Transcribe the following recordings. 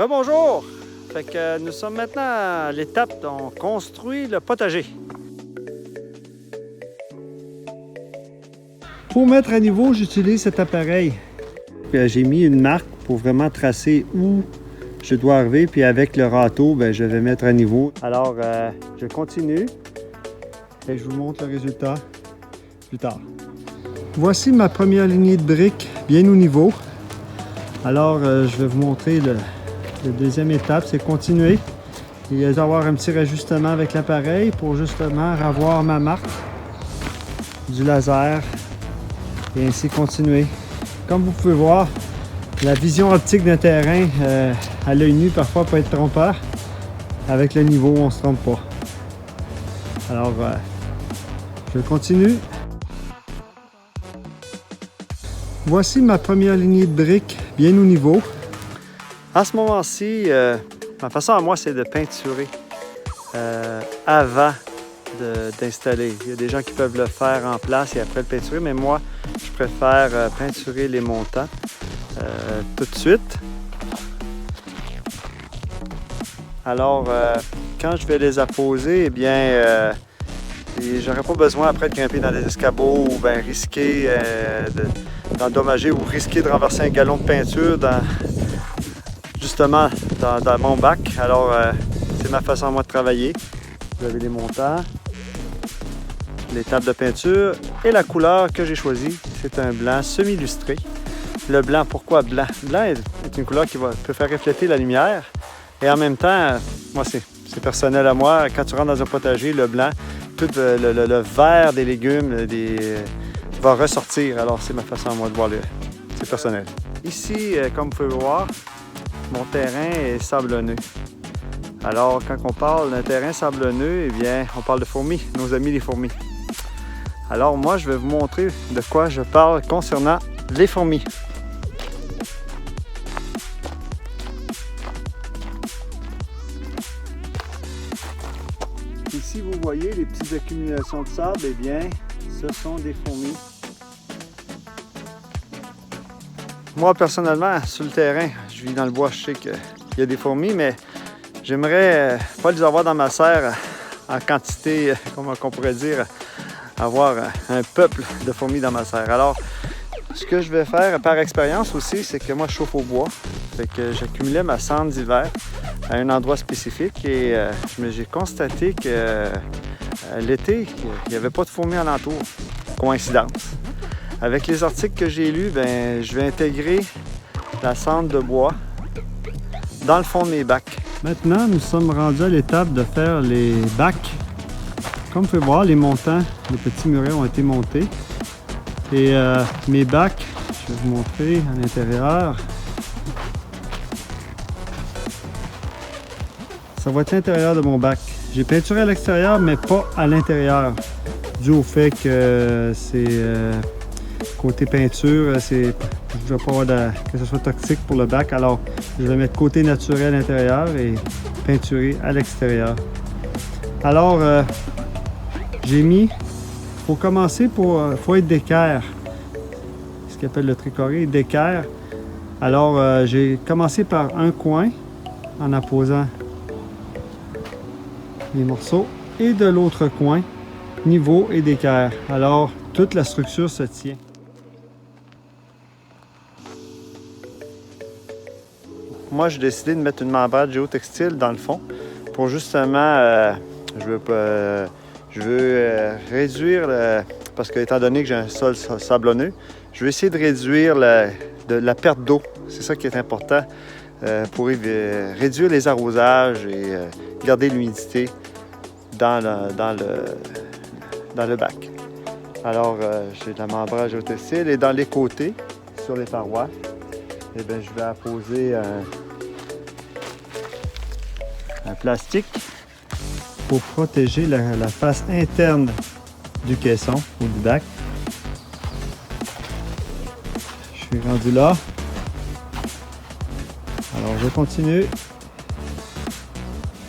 Rebonjour! Fait que nous sommes maintenant à l'étape d'on construit le potager. Pour mettre à niveau, j'utilise cet appareil. J'ai mis une marque pour vraiment tracer où je dois arriver, puis avec le râteau, je vais mettre à niveau. Alors, je continue et je vous montre le résultat plus tard. Voici ma première lignée de briques bien au niveau. Alors, je vais vous montrer la deuxième étape, c'est continuer et avoir un petit rajustement avec l'appareil pour justement avoir ma marque du laser et ainsi continuer. Comme vous pouvez voir, la vision optique d'un terrain à l'œil nu parfois peut être trompeur. Avec le niveau, on ne se trompe pas. Alors, je continue. Voici ma première lignée de briques bien au niveau. À ce moment-ci, ma façon à moi, c'est de peinturer avant d'installer. Il y a des gens qui peuvent le faire en place et après le peinturer, mais moi, je préfère peinturer les montants tout de suite. Alors, quand je vais les apposer, eh bien, j'aurai pas besoin après de grimper dans des escabeaux ou risquer d'endommager ou risquer de renverser un gallon de peinture justement dans mon bac. Alors, c'est ma façon à moi de travailler. Vous avez les montants, l'étape de peinture et la couleur que j'ai choisie, c'est un blanc semi-lustré. Le blanc, pourquoi blanc? Blanc est une couleur qui peut faire refléter la lumière et en même temps, moi c'est personnel à moi, quand tu rentres dans un potager, le blanc, tout le vert des légumes va ressortir. Alors c'est ma façon à moi de voir c'est personnel. Ici, comme vous pouvez voir, mon terrain est sablonneux. Alors quand on parle d'un terrain sablonneux, eh bien on parle de fourmis, nos amis les fourmis. Alors moi je vais vous montrer de quoi je parle concernant les fourmis. Ici vous voyez les petites accumulations de sable, eh bien ce sont des fourmis. Moi personnellement sur le terrain, je vis dans le bois, je sais qu'il y a des fourmis, mais j'aimerais pas les avoir dans ma serre en quantité, comment on pourrait dire, avoir un peuple de fourmis dans ma serre. Alors, ce que je vais faire par expérience aussi, c'est que moi je chauffe au bois. Fait que j'accumulais ma cendre d'hiver à un endroit spécifique et j'ai constaté que l'été, il n'y avait pas de fourmis alentour. Coïncidence. Avec les articles que j'ai lus, je vais intégrer la cendre de bois dans le fond de mes bacs. Maintenant, nous sommes rendus à l'étape de faire les bacs. Comme vous pouvez voir, les montants, les petits murets ont été montés. Et mes bacs, je vais vous montrer à l'intérieur. Ça va être l'intérieur de mon bac. J'ai peinturé à l'extérieur, mais pas à l'intérieur. Dû au fait que c'est côté peinture, je ne veux pas que ce soit toxique pour le bac. Alors, je vais mettre côté naturel à l'intérieur et peinturer à l'extérieur. Alors, j'ai mis, pour commencer, faut être d'équerre. Ce qu'on appelle le tricoré, d'équerre. Alors, j'ai commencé par un coin en apposant les morceaux et de l'autre coin, niveau et d'équerre. Alors, toute la structure se tient. Moi, j'ai décidé de mettre une membrane géotextile dans le fond pour justement, je veux réduire, parce que étant donné que j'ai un sol sablonneux, je vais essayer de réduire la perte d'eau. C'est ça qui est important pour réduire les arrosages et garder l'humidité dans le bac. Alors, j'ai de la membrane géotextile et dans les côtés, sur les parois, eh bien, je vais apposer un plastique pour protéger la face interne du caisson ou du bac. Je suis rendu là. Alors, je continue.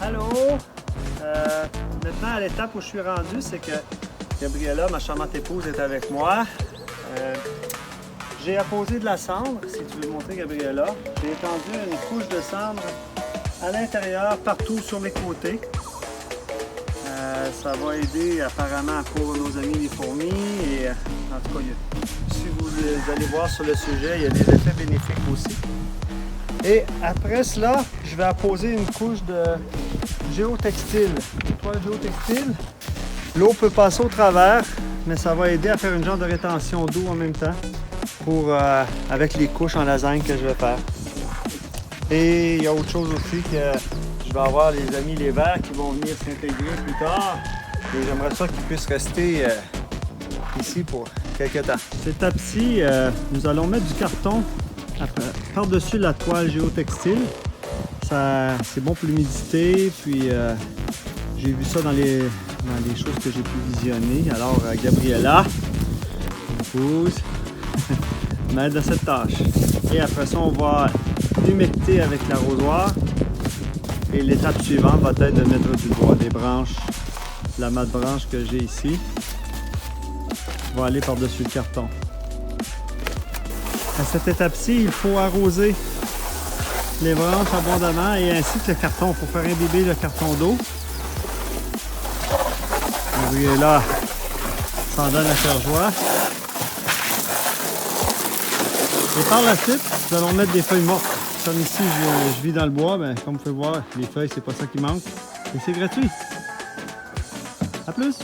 Allô? Maintenant, à l'étape où je suis rendu, c'est que Gabriella, ma charmante épouse, est avec moi. J'ai apposé de la cendre, si tu veux montrer, Gabriella. J'ai étendu une couche de cendre à l'intérieur, partout sur les côtés. Ça va aider apparemment pour nos amis les fourmis. Et en tout cas, si vous allez voir sur le sujet, il y a des effets bénéfiques aussi. Et après cela, je vais apposer une couche de géotextile. Une toile géotextile. L'eau peut passer au travers, mais ça va aider à faire une genre de rétention d'eau en même temps avec les couches en lasagne que je vais faire. Et il y a autre chose aussi que je vais avoir les amis les vers qui vont venir s'intégrer plus tard. Et j'aimerais ça qu'ils puissent rester ici pour quelques temps. Cette étape-ci, nous allons mettre du carton par-dessus la toile géotextile. C'est bon pour l'humidité, puis j'ai vu ça dans les choses que j'ai pu visionner. Alors, Gabriella, épouse, m'aide à cette tâche. Et après ça, on va humecter avec l'arrosoir. Et l'étape suivante va être de mettre du bois, des branches, la mat branche que j'ai ici. Va aller par-dessus le carton. À cette étape-ci, il faut arroser les branches abondamment et ainsi que le carton. Il faut faire imbiber le carton d'eau. Gabriella s'en donne à cœur joie. Et par la suite, nous allons mettre des feuilles mortes. Comme ici, je vis dans le bois, ben, comme vous pouvez voir, les feuilles, c'est pas ça qui manque. Et c'est gratuit. À plus!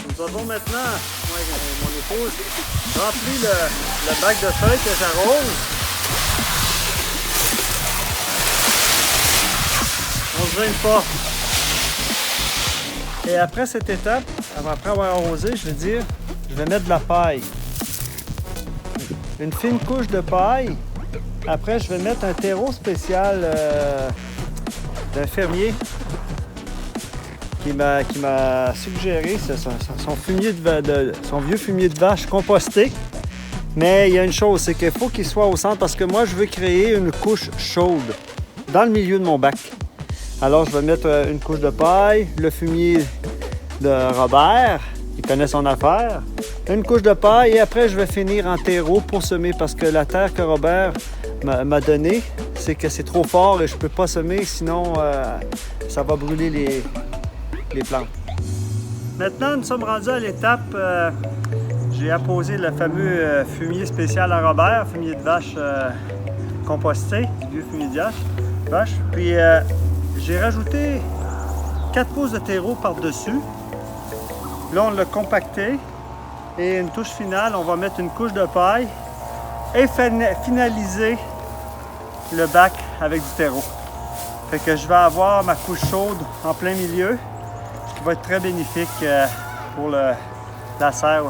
Nous avons maintenant, moi et mon épouse, rempli le bac de feuilles que j'arrose. On se gêne pas. Et après cette étape, après avoir arrosé, je vais mettre de la paille. Une fine couche de paille. Après, je vais mettre un terreau spécial d'un fermier qui m'a suggéré son vieux fumier de vache composté. Mais il y a une chose, c'est qu'il faut qu'il soit au centre parce que moi, je veux créer une couche chaude dans le milieu de mon bac. Alors, je vais mettre une couche de paille, le fumier de Robert, il connaît son affaire, une couche de paille et après, je vais finir en terreau pour semer parce que la terre que Robert m'a donnée, c'est que c'est trop fort et je ne peux pas semer, sinon ça va brûler les plantes. Maintenant, nous sommes rendus à l'étape, j'ai apposé le fameux fumier spécial à Robert, fumier de vache composté, vieux fumier de vache. Puis j'ai rajouté 4 pouces de terreau par-dessus. Là, on l'a compacté. Et une touche finale, on va mettre une couche de paille et finaliser le bac avec du terreau. Fait que je vais avoir ma couche chaude en plein milieu, ce qui va être très bénéfique pour la serre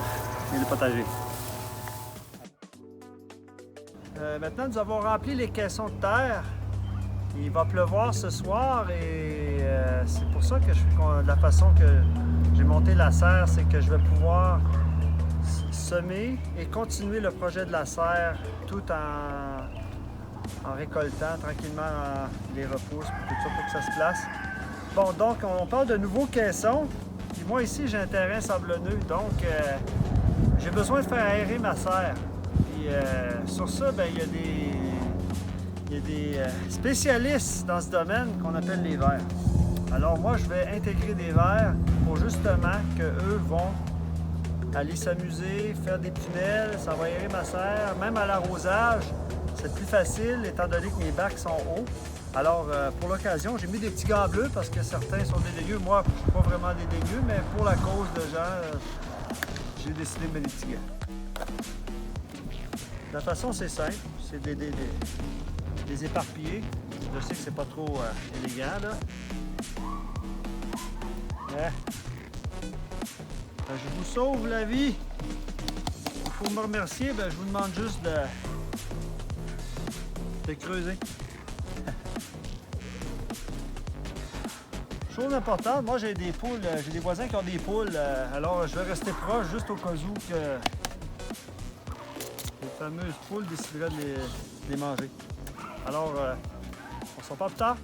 et le potager. Maintenant, nous avons rempli les caissons de terre. Il va pleuvoir ce soir et c'est pour ça que de la façon que j'ai monté la serre, c'est que je vais pouvoir semer et continuer le projet de la serre tout en récoltant tranquillement les repousses, tout ça pour que ça se place. Bon, donc on parle de nouveaux caissons. Puis moi ici, j'ai un terrain sablonneux, donc j'ai besoin de faire aérer ma serre. Puis sur ça, ben, il y a des spécialistes dans ce domaine qu'on appelle les vers. Alors moi, je vais intégrer des vers pour justement qu'eux vont aller s'amuser, faire des tunnels, ça va aérer ma serre. Même à l'arrosage, c'est plus facile étant donné que mes bacs sont hauts. Alors pour l'occasion, j'ai mis des petits gants bleus parce que certains sont dédaigneux. Moi, je ne suis pas vraiment dédaigneux, mais pour la cause de gens, j'ai décidé de mettre des petits gants. La façon, c'est simple, c'est de les éparpiller. Je sais que c'est pas trop élégant, là. Je vous sauve la vie. Pour me remercier, je vous demande juste de creuser. Chose importante, moi j'ai des poules, j'ai des voisins qui ont des poules, alors je vais rester proche juste au cas où que les fameuses poules décideraient de les manger. Alors, on se reparle plus tard.